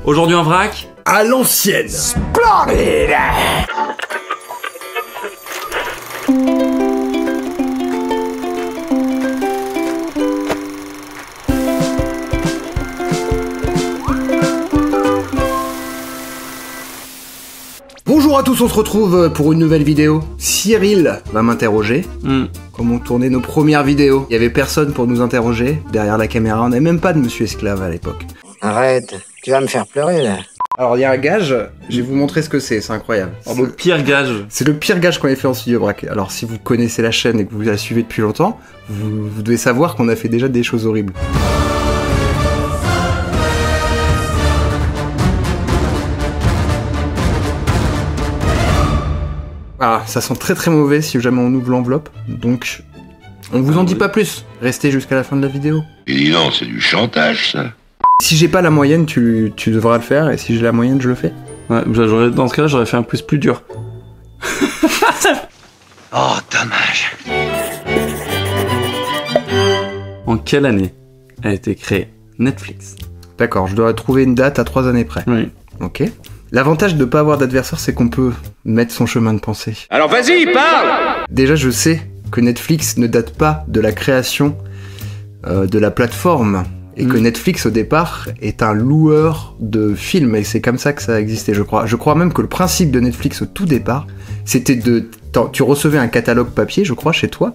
Aujourd'hui en vrac, à l'ancienne. Splendide. Bonjour à tous, on se retrouve pour une nouvelle vidéo. Cyril va m'interroger. Comment tourner nos premières vidéos. Il y avait personne pour nous interroger derrière la caméra. On n'avait même pas de Monsieur Esclave à l'époque. Arrête, tu vas me faire pleurer là. Alors il y a un gage, je vais vous montrer ce que c'est incroyable. le pire gage. C'est le pire gage qu'on ait fait en studio braque. Alors si vous connaissez la chaîne et que vous la suivez depuis longtemps, vous devez savoir qu'on a fait déjà des choses horribles. Ah, ça sent très très mauvais si jamais on ouvre l'enveloppe, donc on vous en dit pas plus. Restez jusqu'à la fin de la vidéo. Et dis donc, c'est du chantage ça. Si j'ai pas la moyenne, tu devras le faire, et si j'ai la moyenne, je le fais. Ouais, dans ce cas-là, j'aurais fait un plus dur. Oh, dommage. En quelle année a été créé Netflix? D'accord, je dois trouver une date à 3 années près. Oui. Ok. L'avantage de pas avoir d'adversaire, c'est qu'on peut mettre son chemin de pensée. Alors vas-y, parle. Déjà, je sais que Netflix ne date pas de la création de la plateforme, et que Netflix, au départ, est un loueur de films, et c'est comme ça que ça a existé, je crois. Je crois même que le principe de Netflix, au tout départ, c'était tu recevais un catalogue papier, je crois, chez toi,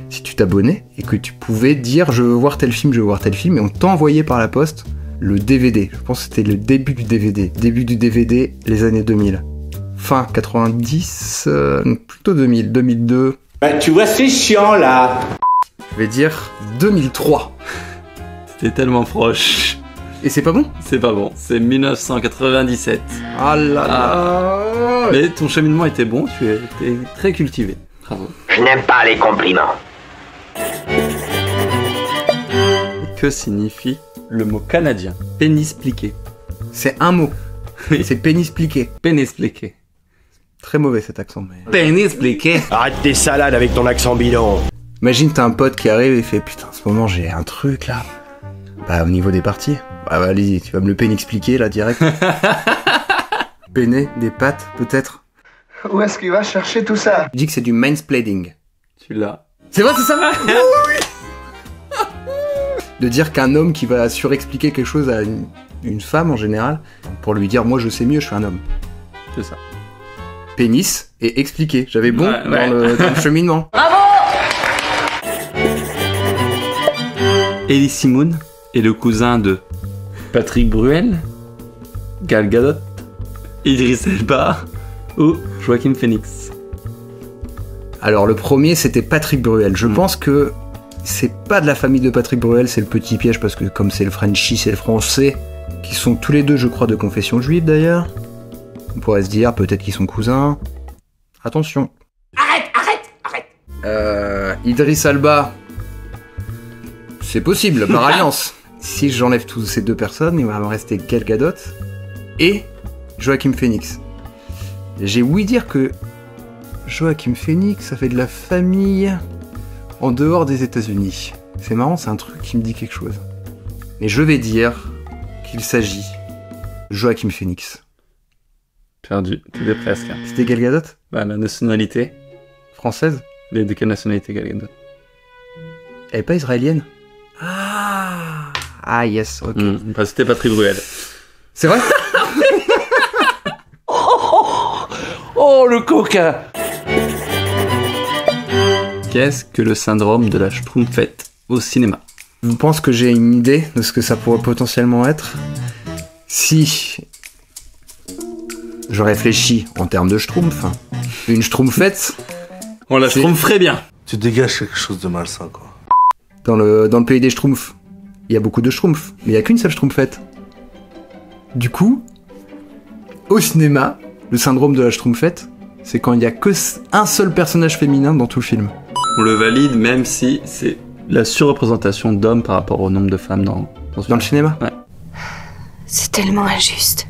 si tu t'abonnais, et que tu pouvais dire « je veux voir tel film, je veux voir tel film », et on t'envoyait par la poste le DVD. Je pense que c'était le début du DVD. Début du DVD, les années 2000. Fin 90, plutôt 2000, 2002. Bah tu vois, c'est chiant là. Je vais dire 2003. C'était tellement proche. Et c'est pas bon? C'est pas bon, c'est 1997. Ah là là. Mais ton cheminement était bon, tu étais très cultivé. Bravo. Je n'aime pas les compliments. Que signifie le mot canadien pénispliqué? C'est un mot. Oui. C'est pénispliqué. Pénispliqué. Très mauvais cet accent. Mais... Pénispliqué. Arrête tes salades avec ton accent bidon. Imagine t'as un pote qui arrive et fait « Putain, en ce moment j'ai un truc là. » Bah au niveau des parties. Bah allez, tu vas me le pénexpliquer là direct. Péné, des pattes, peut-être. Où est-ce qu'il va chercher tout ça? Je dis que c'est du mansplaining. Tu l'as. C'est vrai, c'est ça? Oui. De dire qu'un homme qui va surexpliquer quelque chose à une femme en général, pour lui dire « Moi je sais mieux, je suis un homme. » C'est ça. Pénis et expliquer. J'avais bon Ouais. dans le cheminement. Elie Semoun est le cousin de Patrick Bruel, Gal Gadot, Idris Elba ou Joaquin Phoenix. Alors le premier c'était Patrick Bruel. Je pense que c'est pas de la famille de Patrick Bruel, c'est le petit piège parce que comme c'est le Frenchie, c'est le français, qui sont tous les deux je crois de confession juive d'ailleurs. On pourrait se dire peut-être qu'ils sont cousins. Attention. Arrête. Idris Elba. C'est possible, par alliance. Si j'enlève tous ces deux personnes, il va me rester Gal Gadot et Joaquin Phoenix. J'ai ouï dire que Joaquin Phoenix, ça fait de la famille en dehors des États-Unis. C'est marrant, c'est un truc qui me dit quelque chose. Mais je vais dire qu'il s'agit de Joaquin Phoenix. Perdu, t'étais presque. C'était Gal Gadot? Bah, la nationalité. Française? Les de quelle nationalité, Gal Gadot? Elle est pas israélienne? Ah yes, ok. Bah, c'était Patrick Bruel. C'est vrai? Oh le coquin. Qu'est-ce que le syndrome de la Schtroumpfette au cinéma? Je pense que j'ai une idée de ce que ça pourrait potentiellement être. Si je réfléchis en termes de schtroumpf, une schtroumpfette, On la schtroumpferait bien. Tu dégages quelque chose de malsain, quoi. dans le pays des schtroumpfs, il y a beaucoup de schtroumpfs, mais il n'y a qu'une seule schtroumpfette. Du coup, au cinéma, le syndrome de la schtroumpfette, c'est quand il n'y a que un seul personnage féminin dans tout le film. On le valide même si c'est la surreprésentation d'hommes par rapport au nombre de femmes dans Dans le cinéma? Ouais. C'est tellement injuste.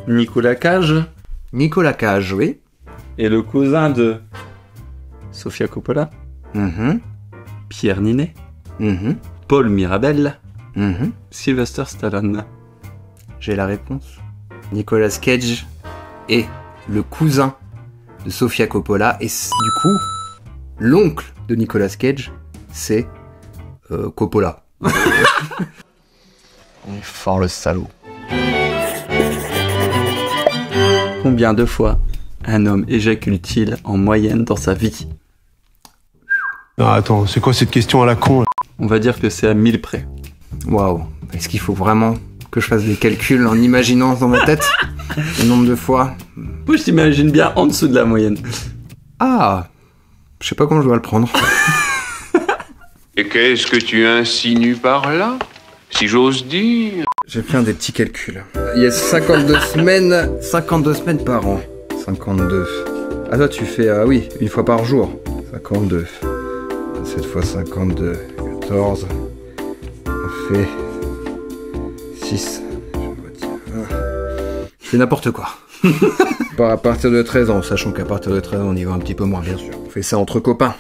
Nicolas Cage Nicolas Cage, oui. est le cousin de Sofia Coppola, Mhm. Pierre Ninet, Mhm. Paul Mirabel Sylvester Stallone. J'ai la réponse. Nicolas Cage est le cousin de Sofia Coppola et du coup, l'oncle de Nicolas Cage, c'est Coppola. Il est fort le salaud. Combien de fois un homme éjacule-t-il en moyenne dans sa vie? Non, attends, c'est quoi cette question à la con là? On va dire que c'est à 1000 près. Waouh. Est-ce qu'il faut vraiment que je fasse des calculs en imaginant dans ma tête le nombre de fois? Moi, je t'imagine bien en dessous de la moyenne. Ah, je sais pas comment je dois le prendre. Et qu'est-ce que tu insinues par là, si j'ose dire? J'ai fait des petits calculs. Il y a 52 semaines par an. 52. Ah toi tu fais, oui, une fois par jour. 52. 7 fois 52. 14. On fait 6. C'est n'importe quoi. Pas à partir de 13 ans, sachant qu'à partir de 13 ans on y va un petit peu moins bien sûr. On fait ça entre copains.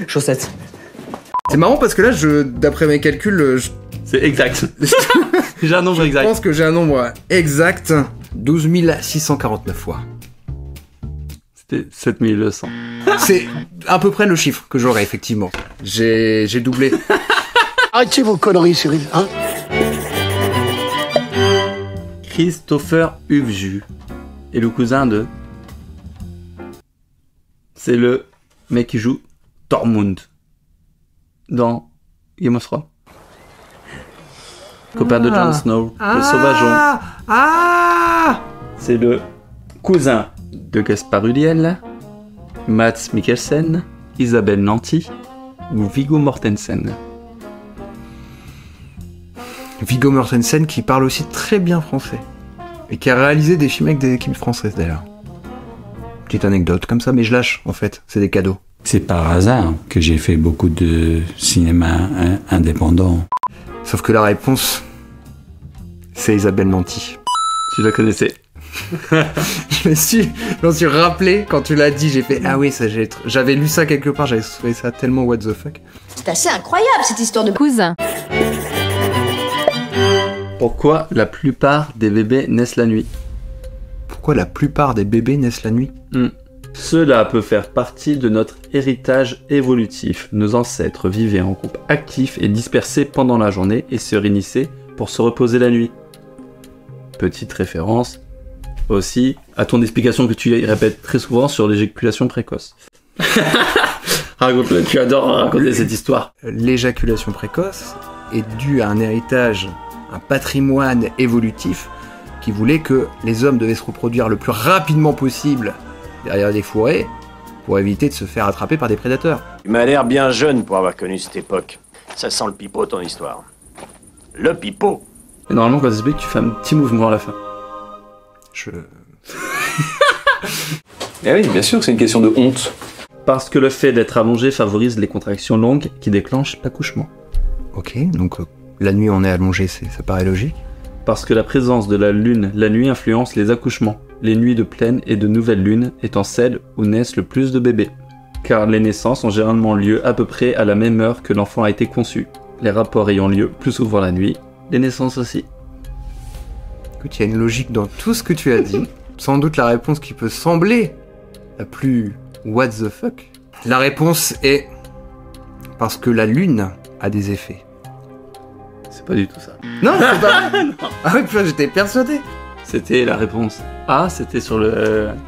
Chaussettes. C'est marrant parce que là, d'après mes calculs, c'est exact. J'ai un nombre exact. Je pense que j'ai un nombre exact. 12 649 fois. C'était 7200. C'est à peu près le chiffre que j'aurais, effectivement. J'ai doublé. Arrêtez vos conneries, Cyril, hein? Christopher Uvju est le cousin de... C'est le mec qui joue Tormund dans Game of Thrones. Copain de Jon Snow, le sauvageon. C'est le cousin de Gaspard Ulliel, Mads Mikkelsen, Isabelle Nanty ou Viggo Mortensen. Viggo Mortensen qui parle aussi très bien français. Et qui a réalisé des films avec des équipes françaises d'ailleurs. Petite anecdote comme ça, mais je lâche en fait, c'est des cadeaux. C'est par hasard que j'ai fait beaucoup de cinéma indépendant. Sauf que la réponse, c'est Isabelle Nanty. Tu la connaissais? Je m'en suis rappelé quand tu l'as dit, j'ai fait ah oui, ça j'avais lu ça quelque part, j'avais trouvé ça tellement what the fuck. C'est assez incroyable cette histoire de cousin. Pourquoi la plupart des bébés naissent la nuit? Pourquoi la plupart des bébés naissent la nuit? Cela peut faire partie de notre héritage évolutif. Nos ancêtres vivaient en groupe actif et dispersés pendant la journée et se réunissaient pour se reposer la nuit. Petite référence aussi à ton explication que tu répètes très souvent sur l'éjaculation précoce. Raconte-le, tu adores raconter cette histoire. L'éjaculation précoce est due à un héritage, un patrimoine évolutif qui voulait que les hommes devaient se reproduire le plus rapidement possible derrière des fourrés pour éviter de se faire attraper par des prédateurs. Tu m'as l'air bien jeune pour avoir connu cette époque. Ça sent le pipeau ton histoire. Le pipeau. Et normalement quand ça se fait, tu fais un petit mouvement à la fin. Eh oui, bien sûr, c'est une question de honte. Parce que le fait d'être allongé favorise les contractions longues qui déclenchent l'accouchement. Ok, donc la nuit on est allongé, ça paraît logique. Parce que la présence de la lune la nuit influence les accouchements, les nuits de pleine et de nouvelle lune étant celles où naissent le plus de bébés. Car les naissances ont généralement lieu à peu près à la même heure que l'enfant a été conçu. Les rapports ayant lieu plus souvent la nuit, les naissances aussi. Écoute, il y a une logique dans tout ce que tu as dit. Sans doute la réponse qui peut sembler la plus what the fuck. La réponse est parce que la lune a des effets. C'est pas du tout ça. Non, c'est pas vrai. Ah oui, putain, j'étais persuadé. C'était la réponse A, c'était sur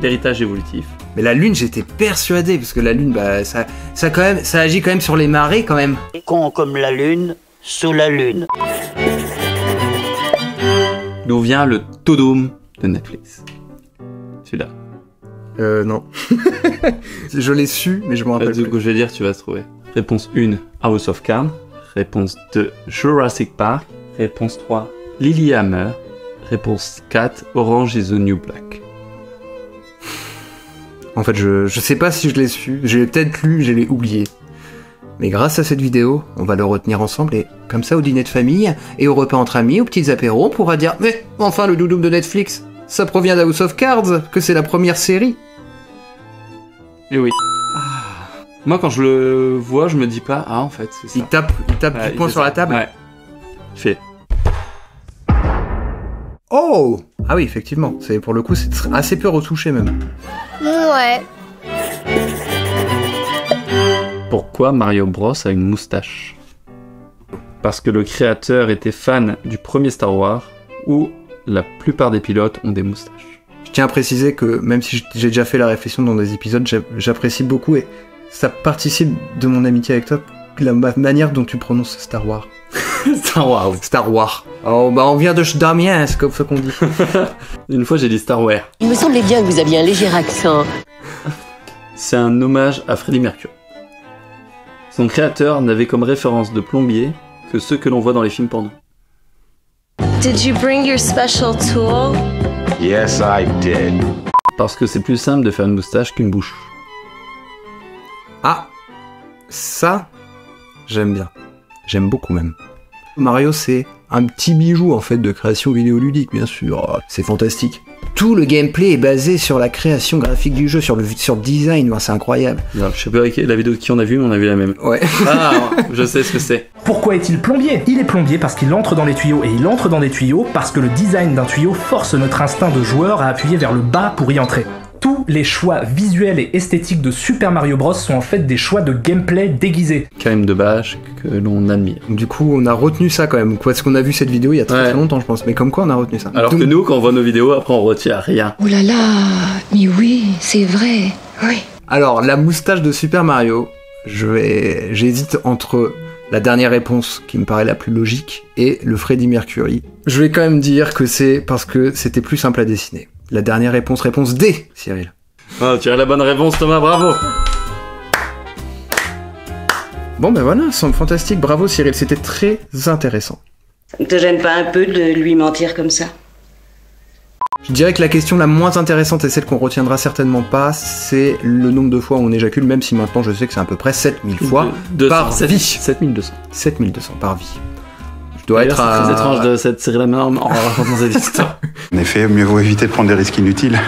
l'héritage évolutif. Mais la lune, j'étais persuadé, parce que la lune, bah, ça agit quand même sur les marées, quand même. Con comme la lune, sous la lune. D'où vient le Todum de Netflix? Celui-là. Non. Je l'ai su, mais je me rappelle plus. Ce que je vais dire, tu vas se trouver. Réponse 1, House of Cards. Réponse 2, Jurassic Park. Réponse 3, Lilyhammer. Réponse 4, Orange is the New Black. En fait, je sais pas si je l'ai su. Je l'ai peut-être lu, je l'ai oublié. Mais grâce à cette vidéo, on va le retenir ensemble et comme ça au dîner de famille et au repas entre amis, aux petits apéros, on pourra dire « Mais enfin le doudoum de Netflix, ça provient d'House of Cards, que c'est la première série !» Et oui. Moi quand je le vois, je me dis pas « Ah en fait, c'est ça !» Il tape du poing sur la table. Ouais. Il fait Oh! Ah oui, effectivement. Pour le coup, c'est assez peu retouché même. Ouais. Pourquoi Mario Bros a une moustache? Parce que le créateur était fan du premier Star Wars, où la plupart des pilotes ont des moustaches. Je tiens à préciser que même si j'ai déjà fait la réflexion dans des épisodes, j'apprécie beaucoup et ça participe de mon amitié avec toi, la manière dont tu prononces Star Wars. Star Wars. Star Wars. Oh bah on vient de Damien, c'est comme ça qu'on dit. Une fois j'ai dit Star Wars. Il me semblait bien que vous aviez un léger accent. C'est un hommage à Freddie Mercury. Son créateur n'avait comme référence de plombier que ceux que l'on voit dans les films porno. Did you bring your special tool? Yes, I did. Parce que c'est plus simple de faire une moustache qu'une bouche. Ah, ça, j'aime bien. J'aime beaucoup même. Mario, c'est un petit bijou en fait de création vidéoludique, bien sûr. Oh, c'est fantastique. Tout le gameplay est basé sur la création graphique du jeu, sur le design, c'est incroyable. Non, je sais pas la vidéo qui on a vu, mais on a vu la même. Ouais. Ah, je sais ce que c'est. Pourquoi est-il plombier? Il est plombier parce qu'il entre dans les tuyaux, et il entre dans des tuyaux parce que le design d'un tuyau force notre instinct de joueur à appuyer vers le bas pour y entrer. Tous les choix visuels et esthétiques de Super Mario Bros sont en fait des choix de gameplay déguisés. Crème de bâche que l'on admire. Du coup, on a retenu ça quand même, parce qu'on a vu cette vidéo il y a très longtemps, je pense. Mais comme quoi, on a retenu ça. Alors que nous, quand on voit nos vidéos, après on retient rien. Oh là là, mais oui, c'est vrai. Oui. Alors, la moustache de Super Mario, j'hésite entre la dernière réponse qui me paraît la plus logique et le Freddie Mercury. Je vais quand même dire que c'est parce que c'était plus simple à dessiner. La dernière réponse D, Cyril. Oh, tu as la bonne réponse, Thomas, bravo. Bon ben voilà, c'est fantastique, bravo Cyril, c'était très intéressant. Ça ne te gêne pas un peu de lui mentir comme ça? Je dirais que la question la moins intéressante et celle qu'on retiendra certainement pas, c'est le nombre de fois où on éjacule, même si maintenant je sais que c'est à peu près 7000 fois par vie. 7200. 7200 par vie. Je dois être à... C'est très étrange de cette série la norme en racontant cette histoire. En effet, mieux vaut éviter de prendre des risques inutiles.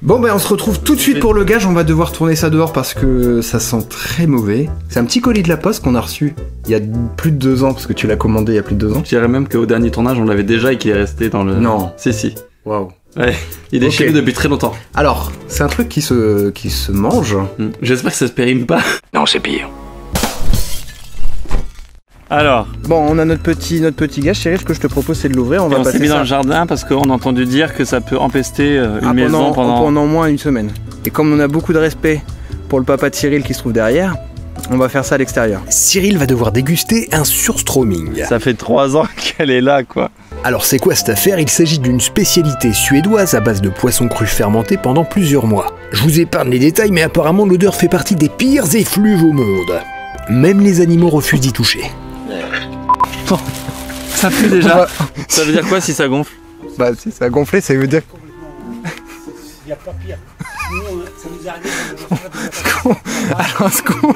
Bon ben on se retrouve tout de suite pour le gage, on va devoir tourner ça dehors parce que ça sent très mauvais. C'est un petit colis de la poste qu'on a reçu il y a plus de 2 ans, parce que tu l'as commandé il y a plus de 2 ans. Je dirais même qu'au dernier tournage on l'avait déjà et qu'il est resté dans le... Non. Si. Waouh. Ouais, il est chez nous depuis très longtemps. Alors, c'est un truc qui se mange. J'espère que ça se périme pas. Non, c'est pire. Alors. Bon, on a notre petit gage, Cyril, ce que je te propose c'est de l'ouvrir, on s'est mis dans le jardin parce qu'on a entendu dire que ça peut empester une maison pendant au moins une semaine. Et comme on a beaucoup de respect pour le papa de Cyril qui se trouve derrière, on va faire ça à l'extérieur. Cyril va devoir déguster un surströmming. Ça fait 3 ans qu'elle est là, quoi. Alors c'est quoi cette affaire? Il s'agit d'une spécialité suédoise à base de poissons crus fermentés pendant plusieurs mois. Je vous épargne les détails, mais apparemment l'odeur fait partie des pires effluves au monde. Même les animaux refusent d'y toucher. Bon, ça pue déjà. Ça veut dire quoi si ça gonfle? Bah si ça a gonflé, ça veut dire... Il n'y a pas pire. Nous, ça nous arrive. Alors,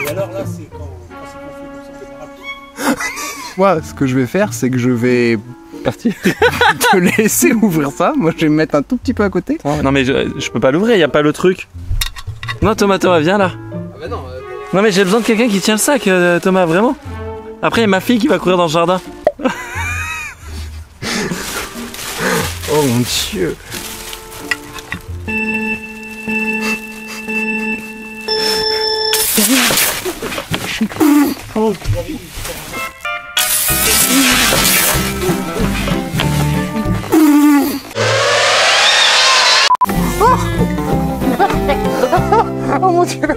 Et alors là, c'est quand c'est gonflé comme ça, Moi, ce que je vais faire, c'est que je vais... partir. te laisser ouvrir ça. Moi, je vais me mettre un tout petit peu à côté. Non mais je peux pas l'ouvrir, y a pas le truc. Non Thomas, viens là. Ah bah non. Non mais j'ai besoin de quelqu'un qui tient le sac, Thomas, vraiment. Après, il y a ma fille qui va courir dans le jardin. Oh mon Dieu. Oh, oh mon Dieu.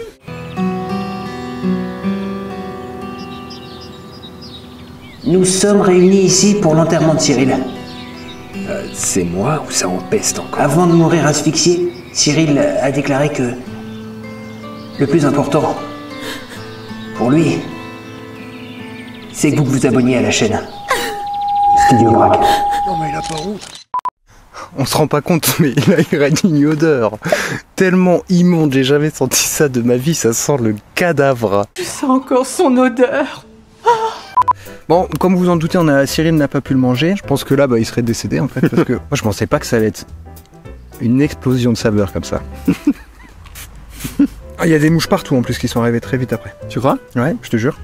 Nous sommes réunis ici pour l'enterrement de Cyril. C'est moi ou ça empeste encore? Avant de mourir asphyxié, Cyril a déclaré que le plus important pour lui, c'est que vous vous abonniez à la chaîne Studio Braque. non mais il a pas honte. On se rend pas compte, mais il a une odeur tellement immonde. J'ai jamais senti ça de ma vie. Ça sent le cadavre. Je sens encore son odeur. Bon, comme vous en doutez, Cyril n'a pas pu le manger. Je pense que là, il serait décédé en fait, parce que moi, je pensais pas que ça allait être une explosion de saveur comme ça. Il y a des mouches partout en plus qui sont arrivées très vite après. Tu crois? Ouais, je te jure.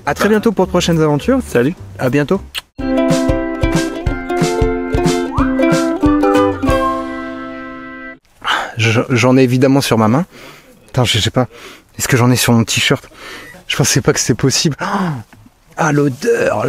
À très bientôt pour de prochaines aventures. Salut. À bientôt. j'en ai évidemment sur ma main. Attends, je sais pas. Est-ce que j'en ai sur mon t-shirt? Je pensais pas que c'était possible. Ah, l'odeur.